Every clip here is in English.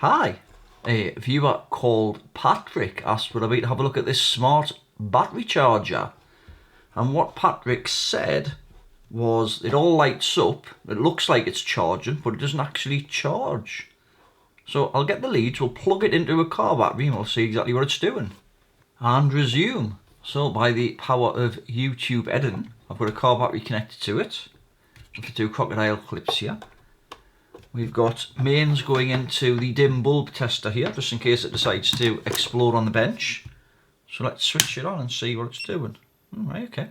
Hi, a viewer called Patrick asked would I be to have a look at this smart battery charger. And what Patrick said was it all lights up, it looks like it's charging, but it doesn't actually charge. So I'll get the leads, we'll plug it into a car battery and we'll see exactly what it's doing. And resume. So by the power of YouTube editing, I've got a car battery connected to it. With the two crocodile clips here. We've got mains going into the dim bulb tester here, just in case it decides to explode on the bench. So let's switch it on and see what it's doing. Right, okay.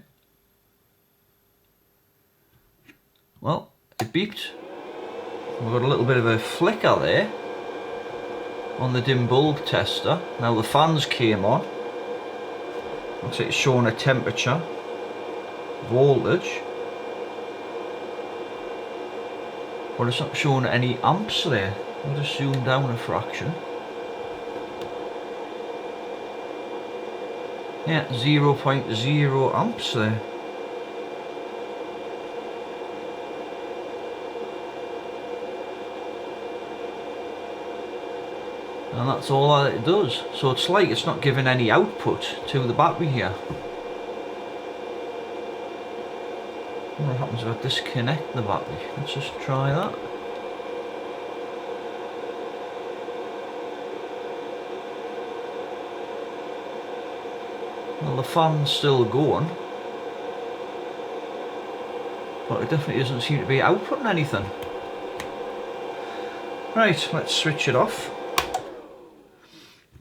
Well, it beeped. We've got a little bit of a flicker there on the dim bulb tester. Now the fans came on. Looks like it's showing a temperature, voltage. But it's not showing any amps there. I'll just zoom down a fraction. Yeah, 0.0 amps there. And that's all that it does. So it's like it's not giving any output to the battery here. What happens if I disconnect the battery? Let's just try that. Well, the fan's still going, but it definitely doesn't seem to be outputting anything. Right, let's switch it off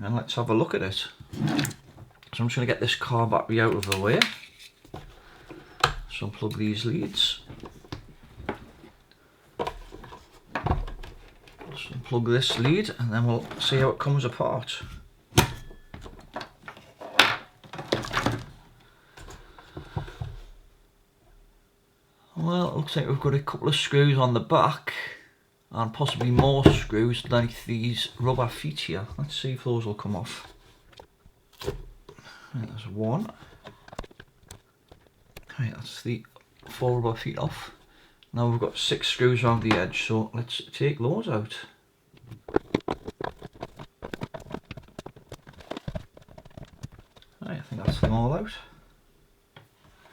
and let's have a look at it. So I'm just going to get this car battery out of the way. So unplug these leads. Just unplug this lead and then we'll see how it comes apart. Well, it looks like we've got a couple of screws on the back and possibly more screws like these rubber feet here. Let's see if those will come off. Right, there's one. Right, that's the 4 rubber feet off. Now we've got 6 screws around the edge, so let's take those out. Right, I think that's them all out.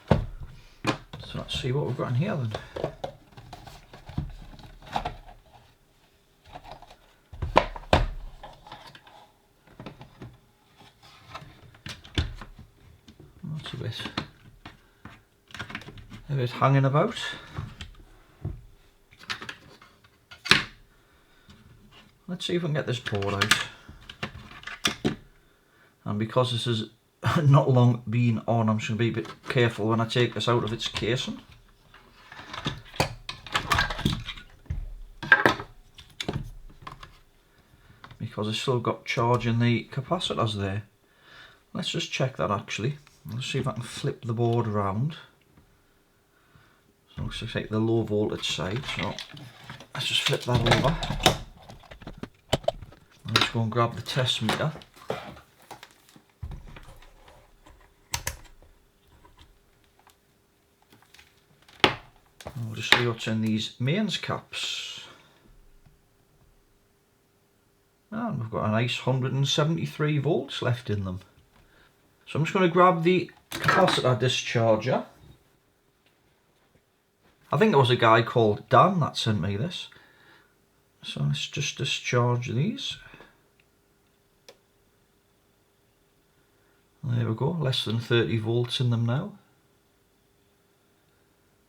So let's see what we've got in here then. That's a bit hanging about. Let's see if we can get this board out. And because this has not long been on, I'm just going to be a bit careful when I take this out of its casing. Because it's still got charge in the capacitors there. Let's just check that actually. Let's see if I can flip the board around. So it looks like the low voltage side, so let's just flip that over. Let's go and grab the test meter. And we'll just see what's in these mains caps. And we've got a nice 173 volts left in them. So I'm just going to grab the capacitor discharger. I think it was a guy called Dan that sent me this. So let's just discharge these. There we go, less than 30 volts in them now.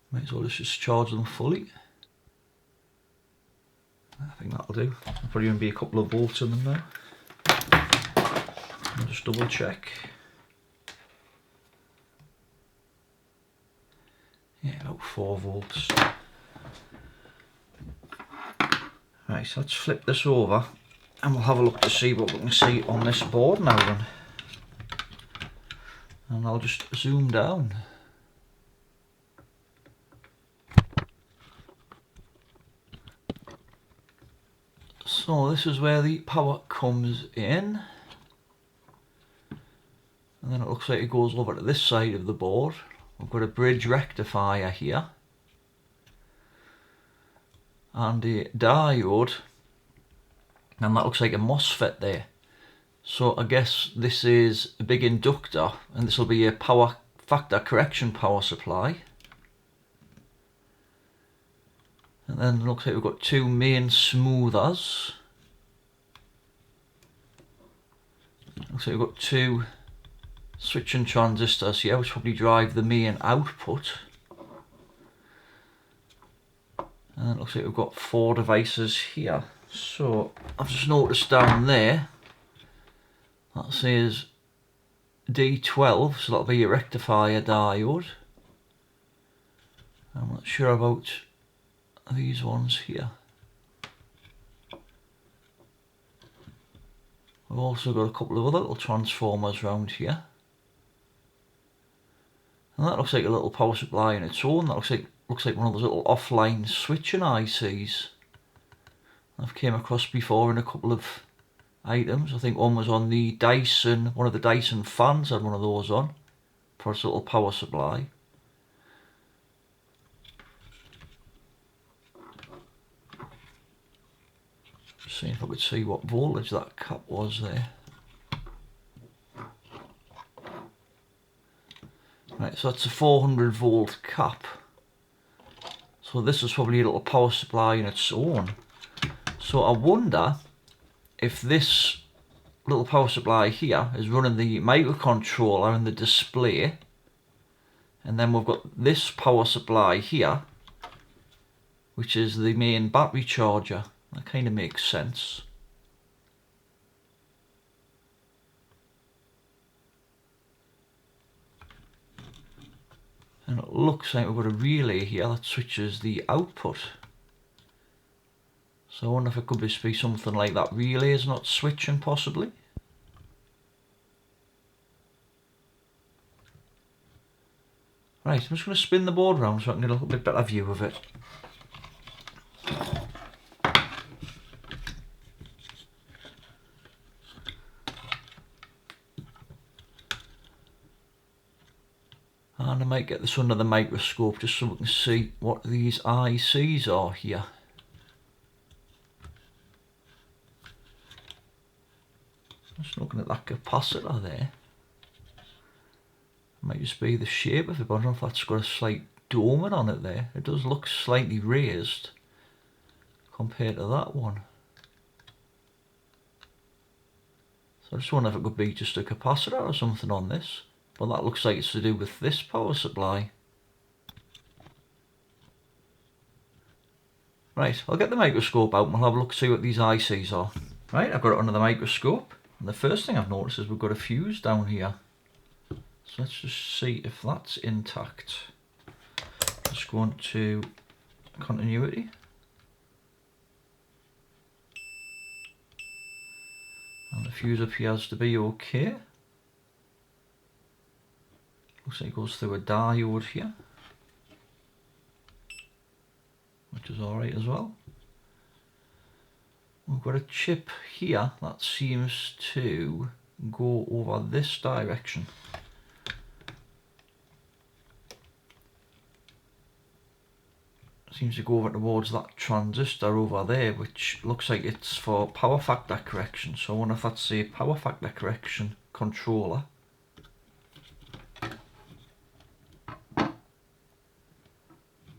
Might as well just discharge them fully. I think that'll do. There'll probably even be a couple of volts in them now. I'll just double check. Yeah, about 4 volts. Right, so let's flip this over and we'll have a look to see what we can see on this board now then. And I'll just zoom down. So this is where the power comes in. And then it looks like it goes over to this side of the board. We've got a bridge rectifier here. And a diode and that looks like a MOSFET there. So I guess this is a big inductor, and this will be a power factor correction power supply. And then it looks like we've got two main smoothers. Looks like we've got two switching transistors here, which probably drive the main output. And it looks like we've got 4 devices here. So I've just noticed down there that says D12, so that'll be a rectifier diode. I'm not sure about these ones here. We've also got a couple of other little transformers around here. And that looks like a little power supply on its own. That looks like one of those little offline switching ICs I've came across before in a couple of items. I think one was on the Dyson, one of the Dyson fans had one of those on for its little power supply. Just seeing if I could see what voltage that cap was there. Right, so that's a 400 volt cap. So this is probably a little power supply in its own. So I wonder if this little power supply here is running the microcontroller and the display, and then we've got this power supply here, which is the main battery charger. That kind of makes sense. And it looks like we've got a relay here that switches the output. So I wonder if it could just be something like that relay is not switching possibly. Right, I'm just going to spin the board around so I can get a little bit better view of it. And I might get this under the microscope just so we can see what these ICs are here. Just looking at that capacitor there. It might just be the shape of it, but I don't know if that's got a slight doming on it there. It does look slightly raised compared to that one. So I just wonder if it could be just a capacitor or something on this. But that looks like it's to do with this power supply. Right, I'll get the microscope out and we'll have a look, see what these ICs are. Right, I've got it under the microscope. And the first thing I've noticed is we've got a fuse down here. So let's just see if that's intact. Let's go on to continuity. And the fuse appears to be okay. Looks like it goes through a diode here, which is alright as well. We've got a chip here that seems to go over this direction. Seems to go over towards that transistor over there, which looks like it's for power factor correction. So I wonder if that's a power factor correction controller.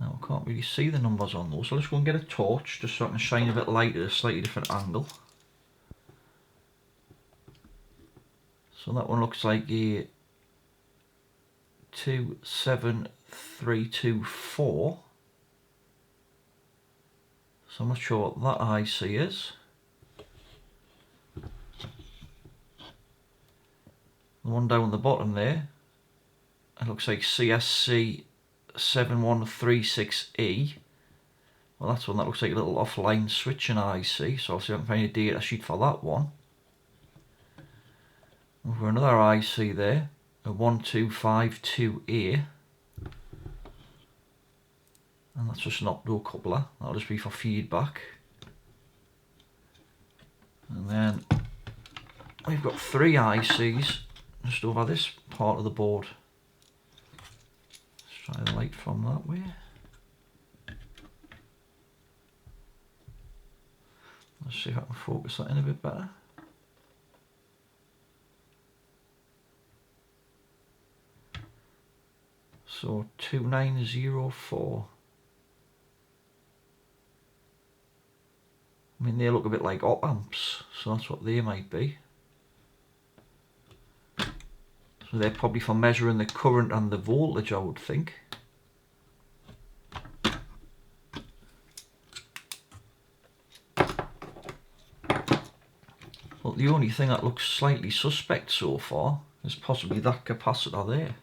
Now I can't really see the numbers on those, so let's go and get a torch just so I can shine a bit of light at a slightly different angle. So that one looks like a 27324. So I'm not sure what that IC is. The one down at the bottom there, it looks like CSC 7136E. Well, that's one that looks like a little offline switching IC, so I'll see if I can find a data sheet for that one. We've got another IC there, a 1252A. And that's just an optocoupler, that'll just be for feedback. And then we've got 3 ICs just over this part of the board. Let's try the light from that way. Let's see if I can focus that in a bit better. So 2904. I mean, they look a bit like op amps, so that's what they might be. So they're probably for measuring the current and the voltage, I would think. But the only thing that looks slightly suspect so far is possibly that capacitor there,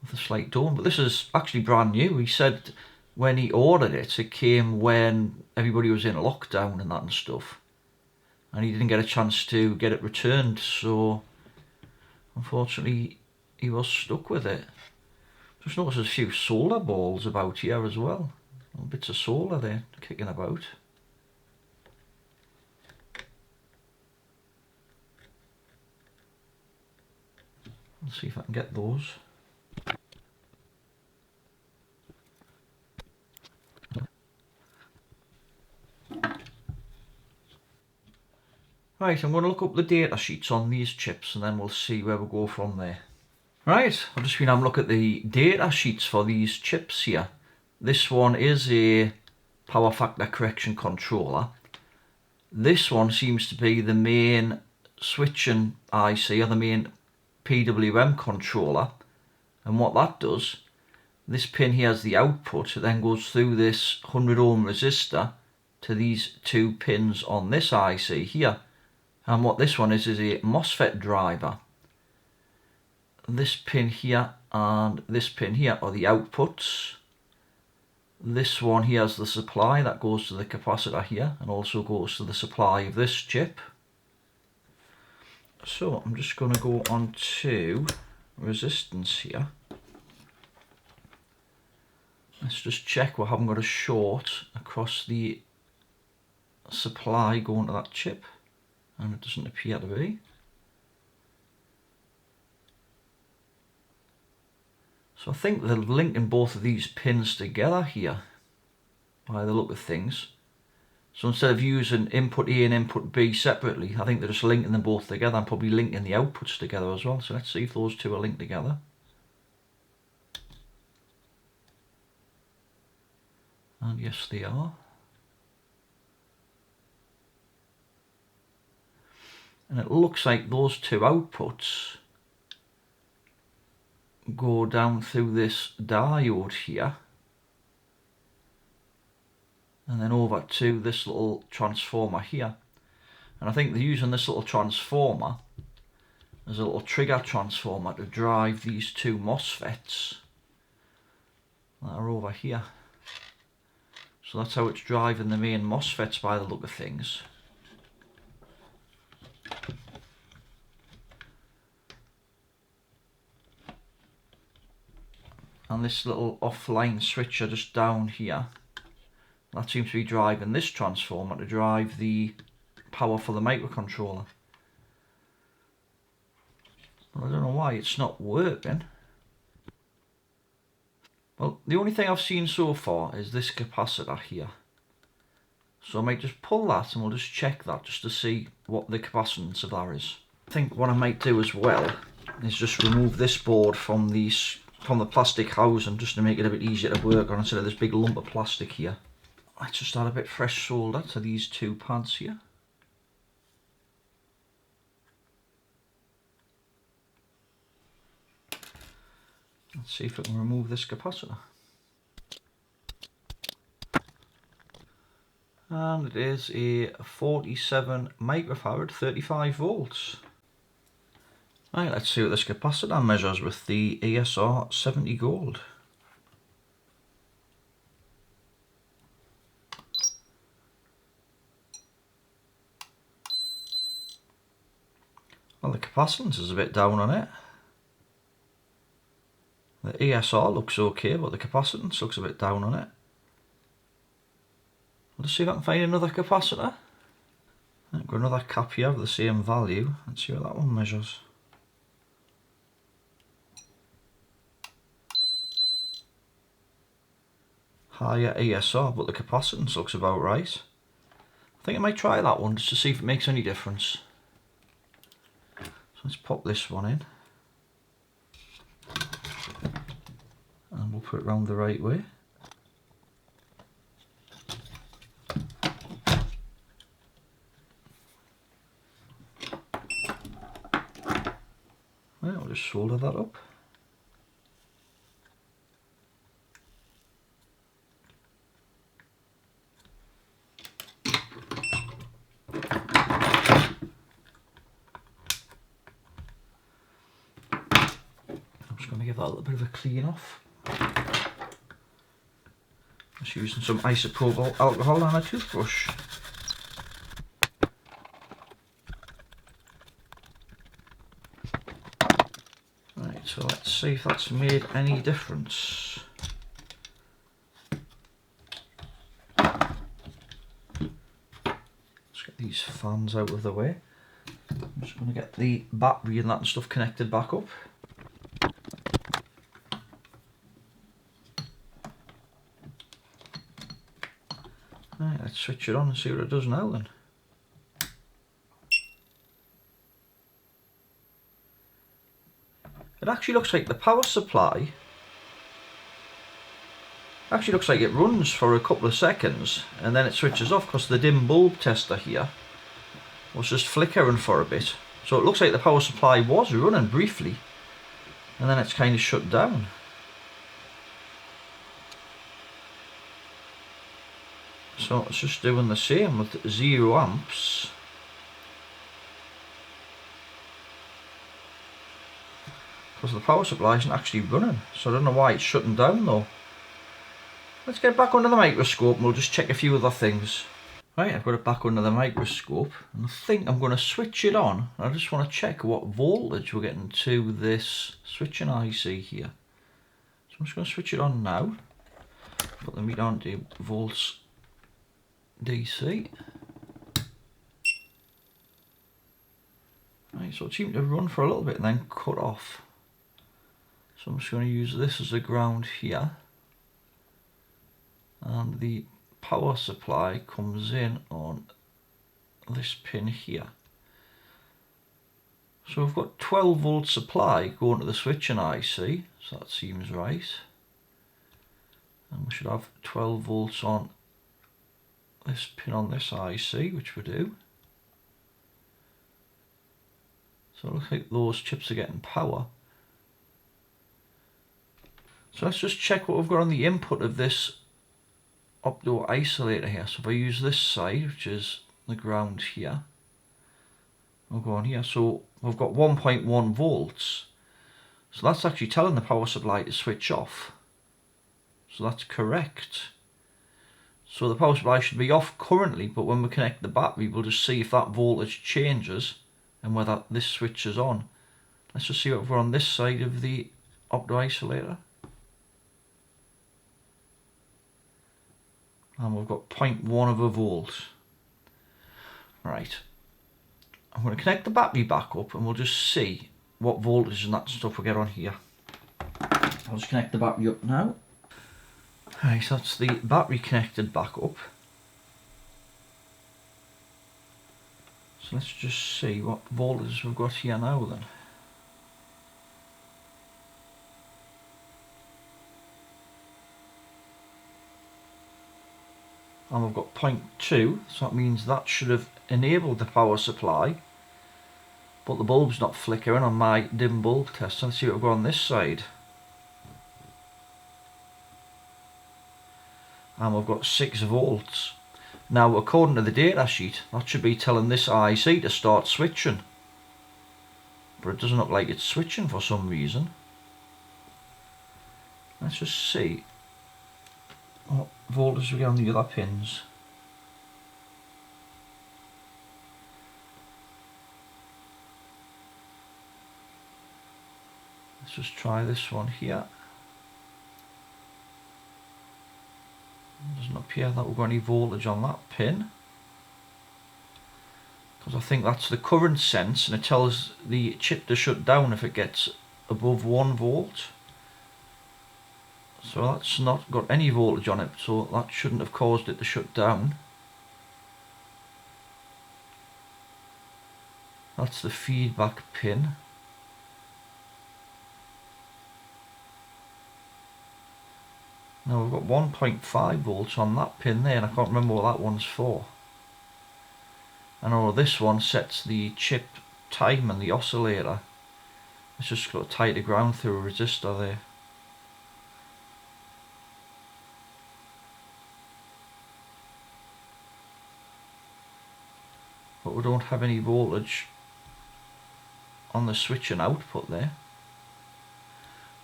with a slight dome. But this is actually brand new. He said when he ordered it, it came when everybody was in lockdown and that and stuff. And he didn't get a chance to get it returned, so unfortunately he was stuck with it. Just noticed a few solar balls about here as well. Little bits of solar there kicking about. Let's see if I can get those. Right, I'm going to look up the data sheets on these chips and then we'll see where we go from there. Right, I've just been having a look at the data sheets for these chips here. This one is a power factor correction controller. This one seems to be the main switching IC, or the main PWM controller. And what that does, this pin here is the output. It then goes through this 100 ohm resistor to these two pins on this IC here. And what this one is a MOSFET driver. This pin here and this pin here are the outputs. This one here is the supply that goes to the capacitor here and also goes to the supply of this chip. So I'm just going to go on to resistance here. Let's just check we haven't got a short across the supply going to that chip, and it doesn't appear to be. So I think they're linking both of these pins together here by the look of things. So instead of using input A and input B separately, I think they're just linking them both together and probably linking the outputs together as well. So let's see if those two are linked together. And yes, they are. And it looks like those two outputs go down through this diode here and then over to this little transformer here. And I think they're using this little transformer as a little trigger transformer to drive these two MOSFETs that are over here. So that's how it's driving the main MOSFETs by the look of things. And this little offline switcher just down here, that seems to be driving this transformer to drive the power for the microcontroller. But I don't know why it's not working. Well, the only thing I've seen so far is this capacitor here. So I might just pull that and we'll just check that just to see what the capacitance of that is. I think what I might do as well is just remove this board from the plastic housing just to make it a bit easier to work on instead of this big lump of plastic here. Let's just add a bit fresh solder to these two pads here. Let's see if we can remove this capacitor. And it is a 47 microfarad, 35 volts. Right, let's see what this capacitor measures with the ESR 70 gold. Well, the capacitance is a bit down on it. The ESR looks okay, but the capacitance looks a bit down on it. Let's see if I can find another capacitor. I've got another cap here of the same value. Let's see what that one measures. Higher ESR, but the capacitance looks about right. think I might try that one just to see if it makes any difference. So let's pop this one in. And we'll put it round the right way. Right, we'll just solder that up. I'm just going to give that a little bit of a clean off. Just using some isopropyl alcohol and a toothbrush. Right, so let's see if that's made any difference. Let's get these fans out of the way. I'm just going to get the battery and that and stuff connected back up. Right, let's switch it on and see what it does now then. It actually looks like the power supply actually looks like it runs for a couple of seconds and then it switches off because the dim bulb tester here was just flickering for a bit. So it looks like the power supply was running briefly and then it's kind of shut down. So it's just doing the same with 0 amps. Because the power supply isn't actually running, so I don't know why it's shutting down though. Let's get back under the microscope and we'll just check a few other things. Right, I've got it back under the microscope and I think I'm going to switch it on. I just want to check what voltage we're getting to this switching IC here. So I'm just going to switch it on now. Put the meter on to volts DC. Right, so it seemed to run for a little bit and then cut off. So I'm just going to use this as a ground here. And the power supply comes in on this pin here. So we've got 12 volt supply going to the switching IC, so that seems right. And we should have 12 volts on this pin on this IC, which we do. So it looks like those chips are getting power. So let's just check what we've got on the input of this opto isolator here. So if I use this side, which is the ground here, I'll go on here. So we've got 1.1 volts. So that's actually telling the power supply to switch off. So that's correct. So the power supply should be off currently, but when we connect the battery, we'll just see if that voltage changes and whether this switches on. Let's just see what we're on this side of the opto isolator. And we've got 0.1 of a volt. Right. I'm going to connect the battery back up and we'll just see what voltage and that stuff we get on here. I'll just connect the battery up now. Right, so that's the battery connected back up. So let's just see what voltage we've got here now then. And we've got 0.2, so that means that should have enabled the power supply, but the bulb's not flickering on my dim bulb test. Let's see what we've got on this side. And we've got 6 volts. Now according to the data sheet, that should be telling this IC to start switching, but it doesn't look like it's switching for some reason. Let's just see what voltage we get on the other pins. Let's just try this one here. It doesn't appear that we've got any voltage on that pin, because I think that's the current sense and it tells the chip to shut down if it gets above 1 volt. So that's not got any voltage on it, so that shouldn't have caused it to shut down. That's the feedback pin. Now we've got 1.5 volts on that pin there, and I can't remember what that one's for. I know this one sets the chip time and the oscillator. It's just got to tie the ground through a resistor there. But we don't have any voltage on the switching output there.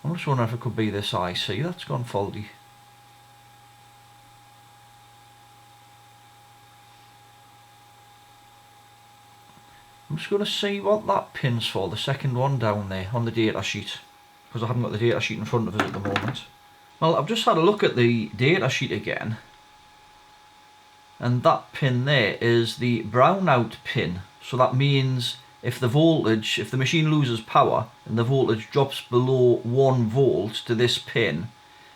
I'm just wondering if it could be this IC that's gone faulty. I'm just going to see what that pin's for, the second one down there on the data sheet, because I haven't got the data sheet in front of us at the moment. Well, I've just had a look at the data sheet again, and that pin there is the brownout pin. So that means if the voltage, if the machine loses power and the voltage drops below 1 volt to this pin,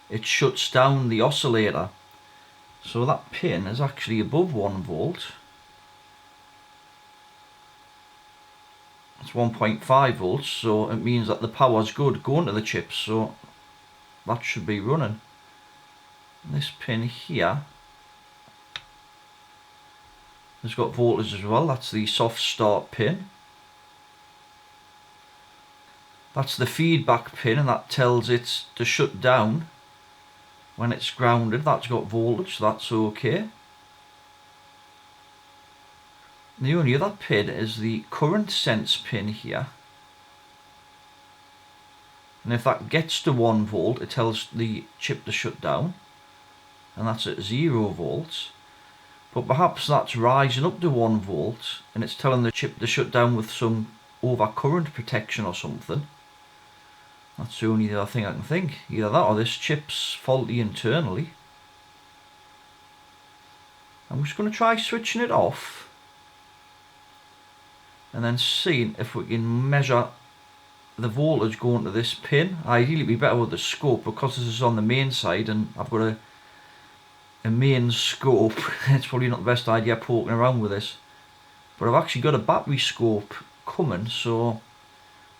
it shuts down the oscillator. So that pin is actually above 1 volt. It's 1.5 volts, so it means that the power's good going to the chips, so that should be running. This pin here has got voltage as well. That's the soft start pin. That's the feedback pin, and that tells it to shut down when it's grounded. That's got voltage, so that's okay. The only other pin is the current sense pin here, and if that gets to 1 volt it tells the chip to shut down, and that's at 0 volts. But perhaps that's rising up to 1 volt and it's telling the chip to shut down with some overcurrent protection or something. That's the only other thing I can think. Either that or this chip's faulty internally. I'm just going to try switching it off and then seeing if we can measure the voltage going to this pin. Ideally it'd be better with the scope, because this is on the main side and I've got a main scope. It's probably not the best idea poking around with this, but I've actually got a battery scope coming, so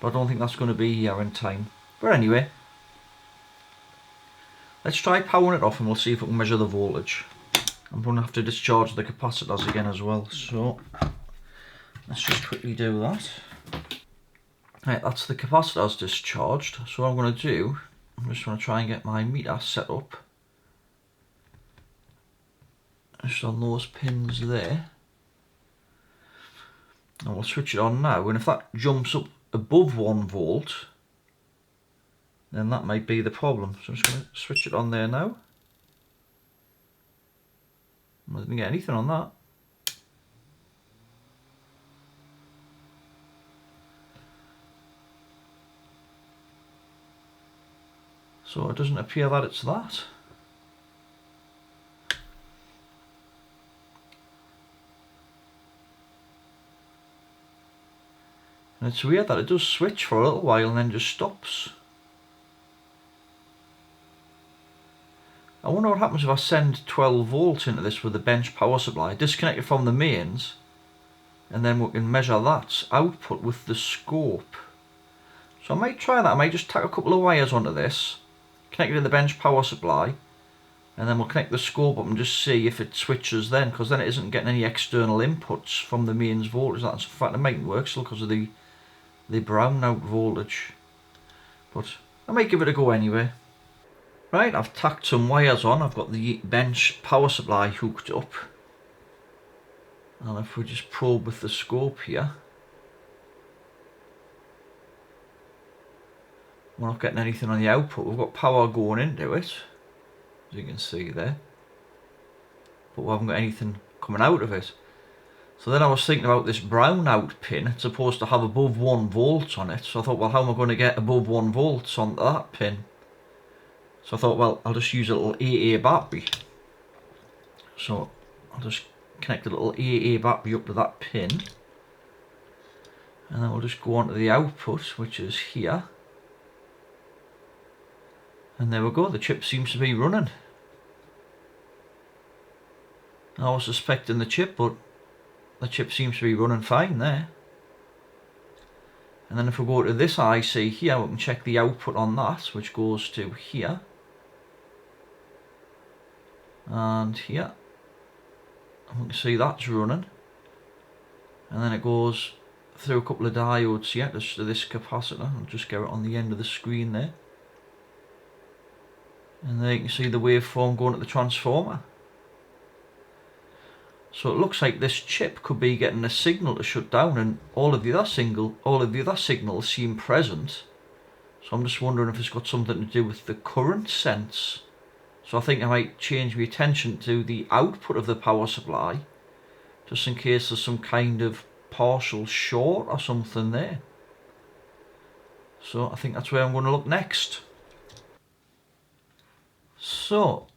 but I don't think that's going to be here in time. But anyway, let's try powering it off and we'll see if we can measure the voltage. I'm going to have to discharge the capacitors again as well, so let's just quickly do that. Right, that's the capacitors discharged. So what I'm going to do, I'm just going to try and get my meter set up just on those pins there, and we'll switch it on now, and if that jumps up above 1 volt then that might be the problem. So I'm just going to switch it on there now. I didn't get anything on that. So it doesn't appear that it's that. And it's weird that it does switch for a little while and then just stops. I wonder what happens if I send 12 volts into this with the bench power supply, disconnect it from the mains, and then we can measure that output with the scope. So I might try that. I might just tack a couple of wires onto this, connect it to the bench power supply, and then we'll connect the scope up and just see if it switches then, because then it isn't getting any external inputs from the mains voltage. That's in fact it mightn't work still because of the brownout voltage, but I might give it a go anyway. Right, I've tacked some wires on. I've got the bench power supply hooked up, and if we just probe with the scope here, we're not getting anything on the output. We've got power going into it, as you can see there, but we haven't got anything coming out of it. So then I was thinking about this brownout pin. It's supposed to have above 1 volt on it, so I thought, well, how am I going to get above 1 volt on that pin? So I thought, well, I'll just use a little AA battery. So I'll just connect a little AA battery up to that pin, and then we'll just go on to the output, which is here. And there we go, the chip seems to be running. I was suspecting the chip, but the chip seems to be running fine there. And then if we go to this IC here, we can check the output on that, which goes to here. And here. And we can see that's running. And then it goes through a couple of diodes here to this capacitor. I'll just get it on the end of the screen there. And there you can see the waveform going to the transformer. So it looks like this chip could be getting a signal to shut down, and all of the other signals seem present. So I'm just wondering if it's got something to do with the current sense. So I think I might change my attention to the output of the power supply, just in case there's some kind of partial short or something there. So I think that's where I'm going to look next. So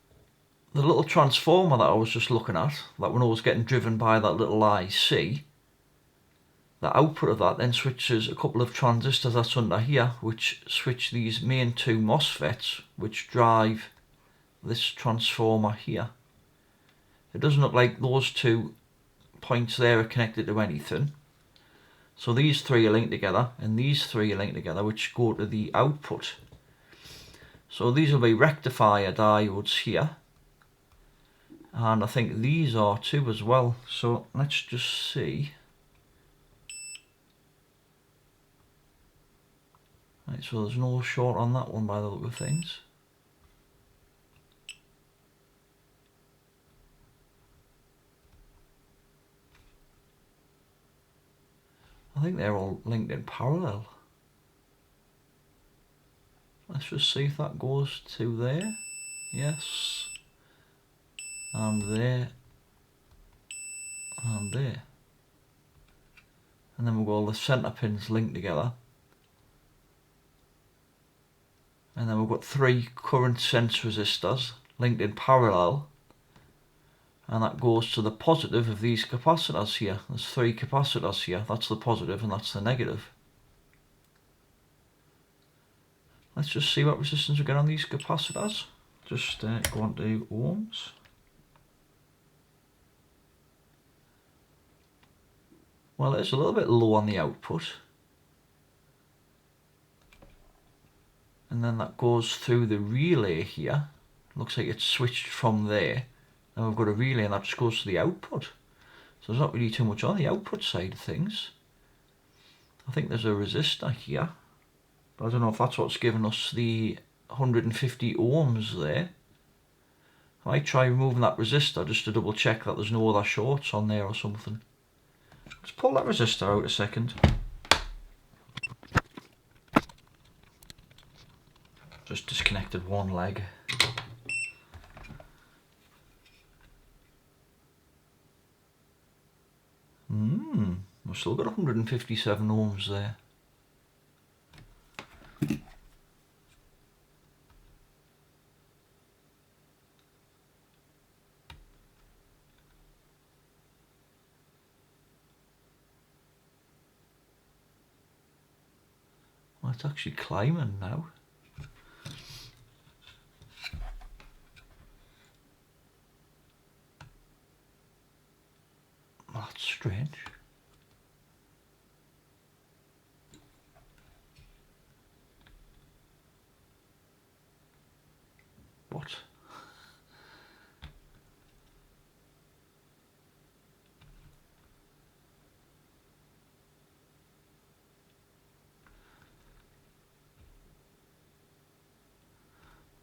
the little transformer that I was just looking at, that when I was getting driven by that little IC, the output of that then switches a couple of transistors that's under here, which switch these main two MOSFETs, which drive this transformer here. It doesn't look like those 2 points there are connected to anything. So these 3 are linked together, and these 3 are linked together, which go to the output. So these will be rectifier diodes here. And I think these are too as well. So let's just see. Right, so there's no short on that one by the look of things. I think they're all linked in parallel. Let's just see if that goes to there. Yes. And there. And there. And then we've got all the centre pins linked together. And then we've got 3 current sense resistors linked in parallel. And that goes to the positive of these capacitors here. There's 3 capacitors here. That's the positive and that's the negative. Let's just see what resistance we get on these capacitors. Just go on to ohms. Well, it's a little bit low on the output. And then that goes through the relay here. Looks like it's switched from there. Then we've got a relay and that just goes to the output. So there's not really too much on the output side of things. I think there's a resistor here. But I don't know if that's what's giving us the 150 ohms there. I might try removing that resistor just to double check that there's no other shorts on there or something. Let's pull that resistor out a second. Just disconnected one leg. We've still got 157 ohms there. Well, it's actually climbing now. Well, that's strange. What?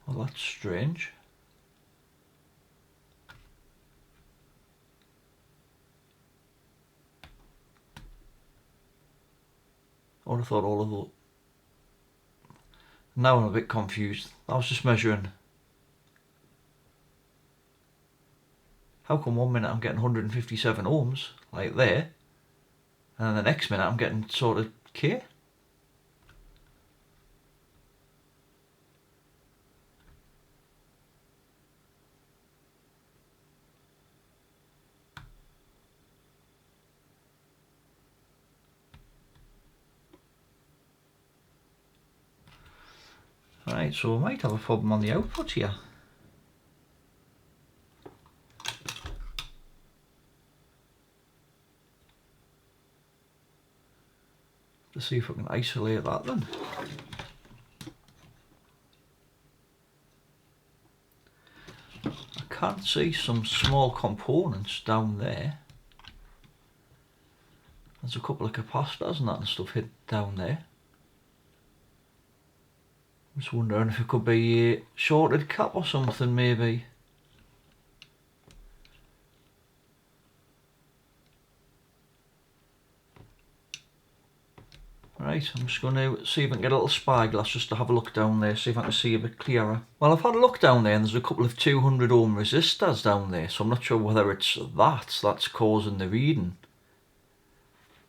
Well, that's strange. I would have thought all of the... Now I'm a bit confused. I was just measuring. How come 1 minute I'm getting 157 ohms, like there, and then the next minute I'm getting sort of K? Right, so I might have a problem on the output here. Let's see if I can isolate that then. I can see some small components down there. There's a couple of capacitors and that and stuff hid down there. I'm just wondering if it could be a shorted cap or something maybe. Right, I'm just going to see if I can get a little spyglass just to have a look down there, see if I can see a bit clearer. Well, I've had a look down there and there's a couple of 200 ohm resistors down there, so I'm not sure whether it's that's causing the reading.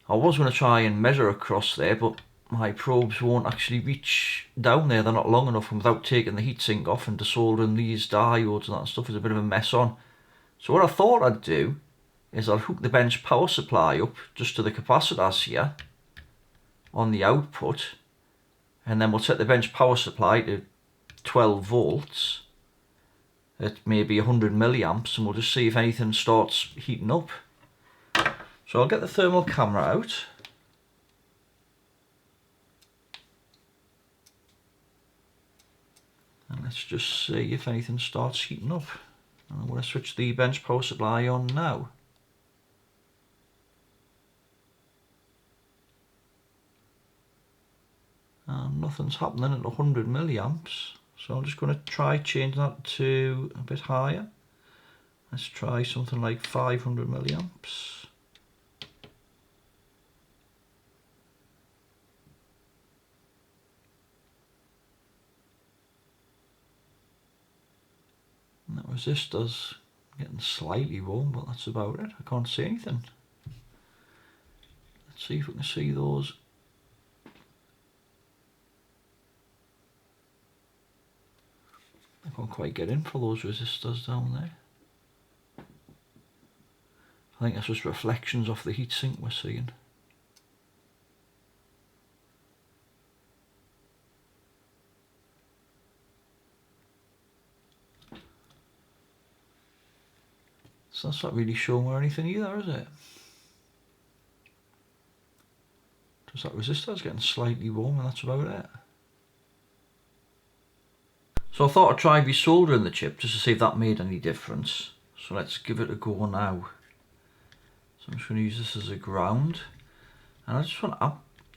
I was going to try and measure across there, but my probes won't actually reach down there, they're not long enough, and without taking the heatsink off and desoldering these diodes and that stuff is a bit of a mess on. So what I thought I'd do is I'll hook the bench power supply up just to the capacitors here on the output, and then we'll set the bench power supply to 12 volts at maybe 100 milliamps, and we'll just see if anything starts heating up. So I'll get the thermal camera out. And let's just see if anything starts heating up. And I'm going to switch the bench power supply on now. And nothing's happening at 100 milliamps. So I'm just going to try changing that to a bit higher. Let's try something like 500 milliamps. And that resistor's getting slightly warm, but that's about it. I can't see anything. Let's see if we can see those. I can't quite get in for those resistors down there. I think that's just reflections off the heatsink we're seeing. So that's not really showing or anything either, is it? Just that resistor's getting slightly warm and that's about it. So I thought I'd try resoldering the chip just to see if that made any difference. So let's give it a go now. So I'm just going to use this as a ground. And I just want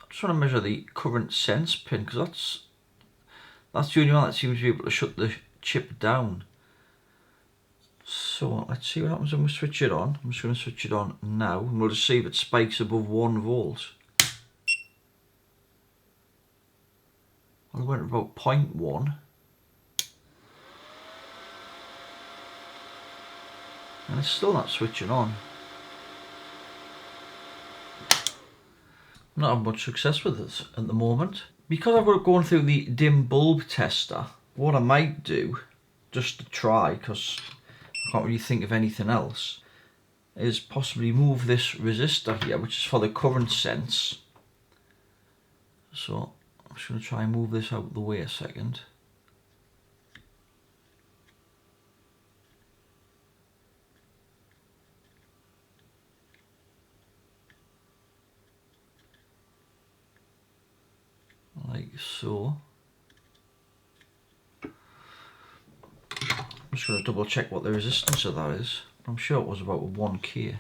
to measure the current sense pin, because that's the only one that seems to be able to shut the chip down. So let's see what happens when we switch it on. I'm just going to switch it on now and we'll just see if it spikes above 1 volt. Well, it went about 0.1. And it's still not switching on. Not having much success with this at the moment. Because I've got going through the dim bulb tester, what I might do, just to try, because I can't really think of anything else, is possibly move this resistor here, which is for the current sense. So I'm just going to try and move this out of the way a second. Like so. I'm just going to double check what the resistance of that is. I'm sure it was about 1K.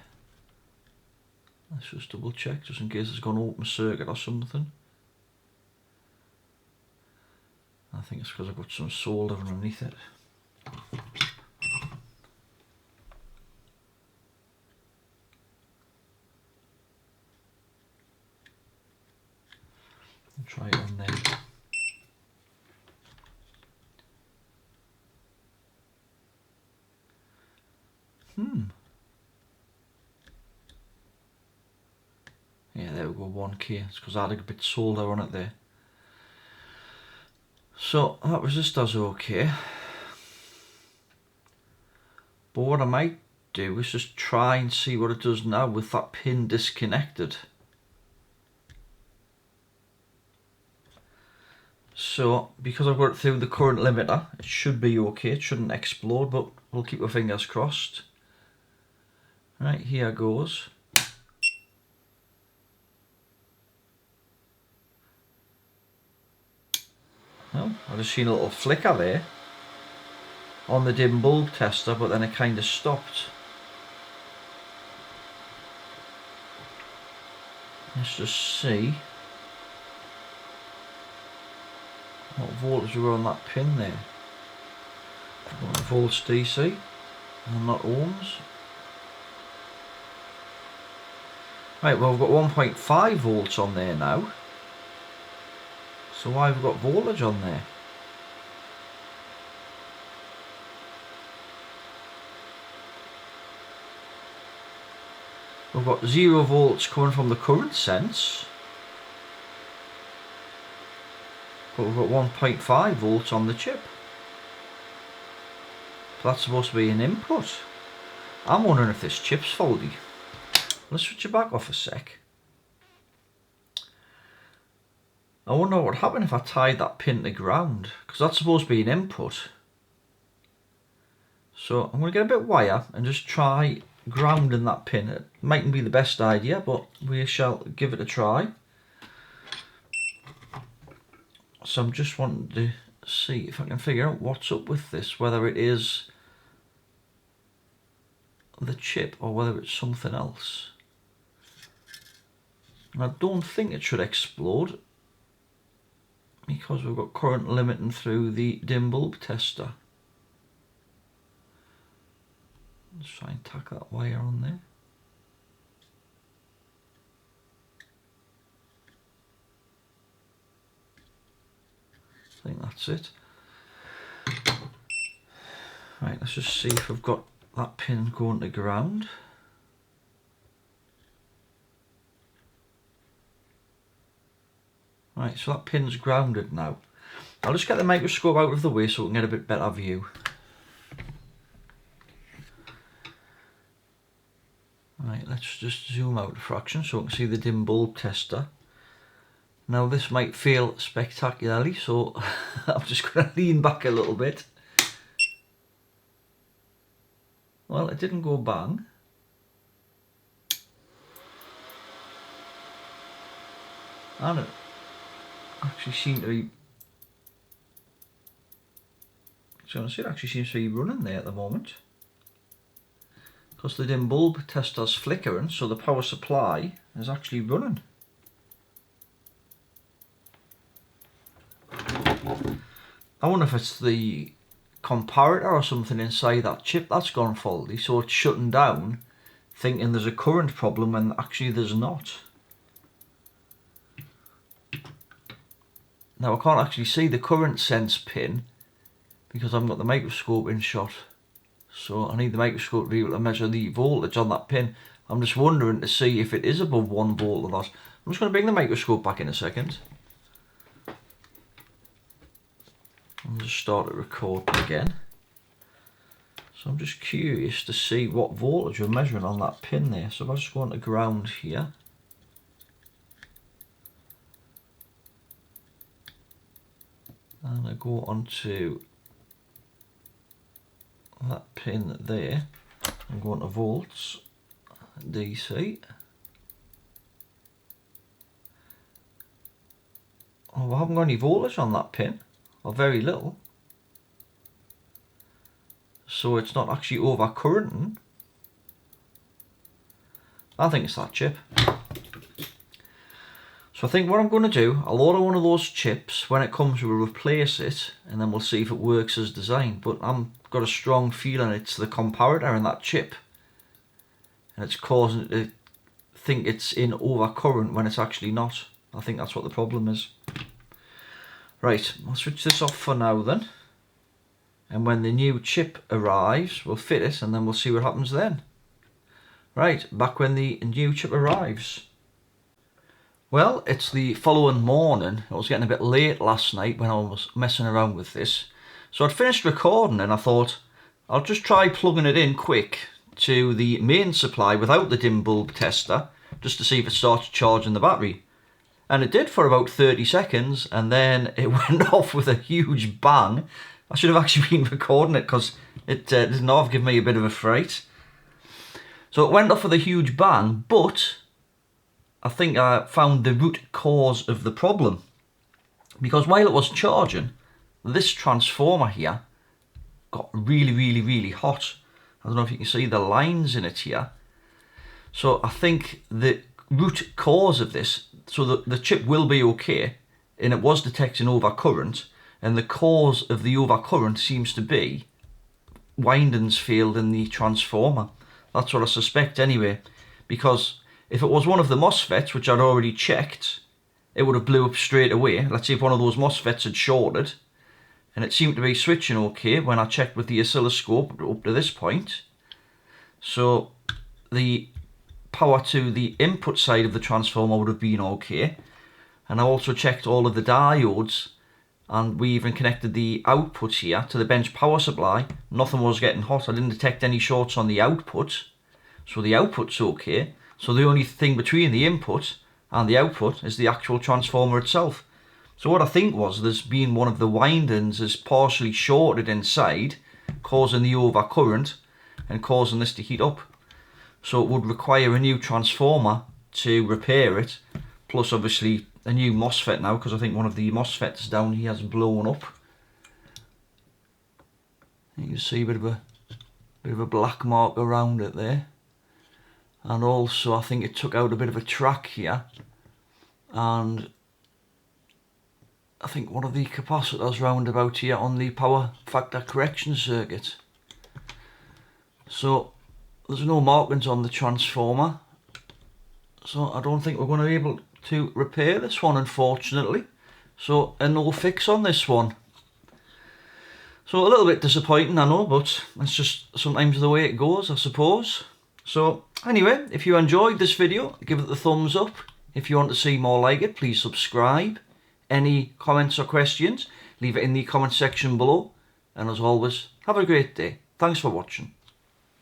Let's just double check just in case it's gone open circuit or something. I think it's because I've got some solder underneath it. I'll try it on there. Yeah, there we go, 1K. It's because I had a bit of solder on it there. So that resistor's okay. But what I might do is just try and see what it does now with that pin disconnected. So because I've got it through the current limiter, it should be okay, it shouldn't explode, but we'll keep our fingers crossed. Right, here goes. Oh, I just seen a little flicker there on the dim bulb tester, but then it kind of stopped. Let's just see what voltage we're on that pin there. 1 volts DC and not ohms. Right, well we've got 1.5 volts on there now. So why have we got voltage on there? We've got 0 volts coming from the current sense, but we've got 1.5 volts on the chip. So that's supposed to be an input. I'm wondering if this chip's faulty. Let's switch it back off a sec. I wonder what would happen if I tied that pin to ground, because that's supposed to be an input. So I'm going to get a bit of wire and just try grounding that pin. It mightn't be the best idea, but we shall give it a try. So I'm just wanting to see if I can figure out what's up with this, whether it is the chip or whether it's something else. And I don't think it should explode because we've got current limiting through the dim bulb tester. Let's try and tack that wire on there. I think that's it. Right, let's just see if we've got that pin going to ground. Right, so that pin's grounded now. I'll just get the microscope out of the way so we can get a bit better view. Right, let's just zoom out a fraction so we can see the dim bulb tester. Now this might fail spectacularly, so I'm just going to lean back a little bit. Well, it didn't go bang. And it actually seemed to be... So it actually seems to be running there at the moment. Because the dim bulb tester's flickering, so the power supply is actually running. I wonder if it's the comparator or something inside that chip that's gone faulty, so it's shutting down thinking there's a current problem when actually there's not. Now I can't actually see the current sense pin because I haven't got the microscope in shot, so I need the microscope to be able to measure the voltage on that pin. I'm just wondering to see if it is above 1 volt or not. I'm just going to bring the microscope back in a second. I'll just start it recording again. So I'm just curious to see what voltage we're measuring on that pin there. So if I just go on to ground here. And I go on to that pin there. I'm going to volts, DC. Oh, I haven't got any voltage on that pin. Or very little, so it's not actually overcurrenting. I think it's that chip. So I think what I'm going to do, I'll order one of those chips. When it comes, we'll replace it, and then we'll see if it works as designed. But I've got a strong feeling it's the comparator in that chip, and it's causing it to think it's in overcurrent when it's actually not. I think that's what the problem is. Right, I'll switch this off for now then, and when the new chip arrives we'll fit it and then we'll see what happens then. Right, back when the new chip arrives. Well, it's the following morning. It was getting a bit late last night when I was messing around with this, so I'd finished recording and I thought I'll just try plugging it in quick to the main supply without the dim bulb tester, just to see if it starts charging the battery. And it did for about 30 seconds, and then it went off with a huge bang. I should have actually been recording it because it didn't half give me a bit of a fright. So it went off with a huge bang, but I think I found the root cause of the problem. Because while it was charging, this transformer here got really hot. I don't know if you can see the lines in it here. So I think the root cause of this, so the chip will be okay, and it was detecting overcurrent, and the cause of the overcurrent seems to be windings failed in the transformer. That's what I suspect anyway, because if it was one of the MOSFETs, which I'd already checked, it would have blew up straight away. Let's see if one of those MOSFETs had shorted, and it seemed to be switching okay when I checked with the oscilloscope up to this point. So the power to the input side of the transformer would have been okay, and I also checked all of the diodes, and we even connected the output here to the bench power supply. Nothing was getting hot. I didn't detect any shorts on the output, so the output's okay. So the only thing between the input and the output is the actual transformer itself. So what I think was there's been one of the windings is partially shorted inside, causing the overcurrent and causing this to heat up. So it would require a new transformer to repair it, plus obviously a new MOSFET now, because I think one of the MOSFETs down here has blown up. You can see a bit of a black mark around it there, and also I think it took out a bit of a track here, and I think one of the capacitors round about here on the power factor correction circuit. So there's no markings on the transformer, so I don't think we're going to be able to repair this one, unfortunately. So a no fix on this one. So a little bit disappointing, I know, but it's just sometimes the way it goes, I suppose. So anyway, if you enjoyed this video, give it the thumbs up. If you want to see more like it, please subscribe. Any comments or questions, leave it in the comment section below. And as always, have a great day. Thanks for watching.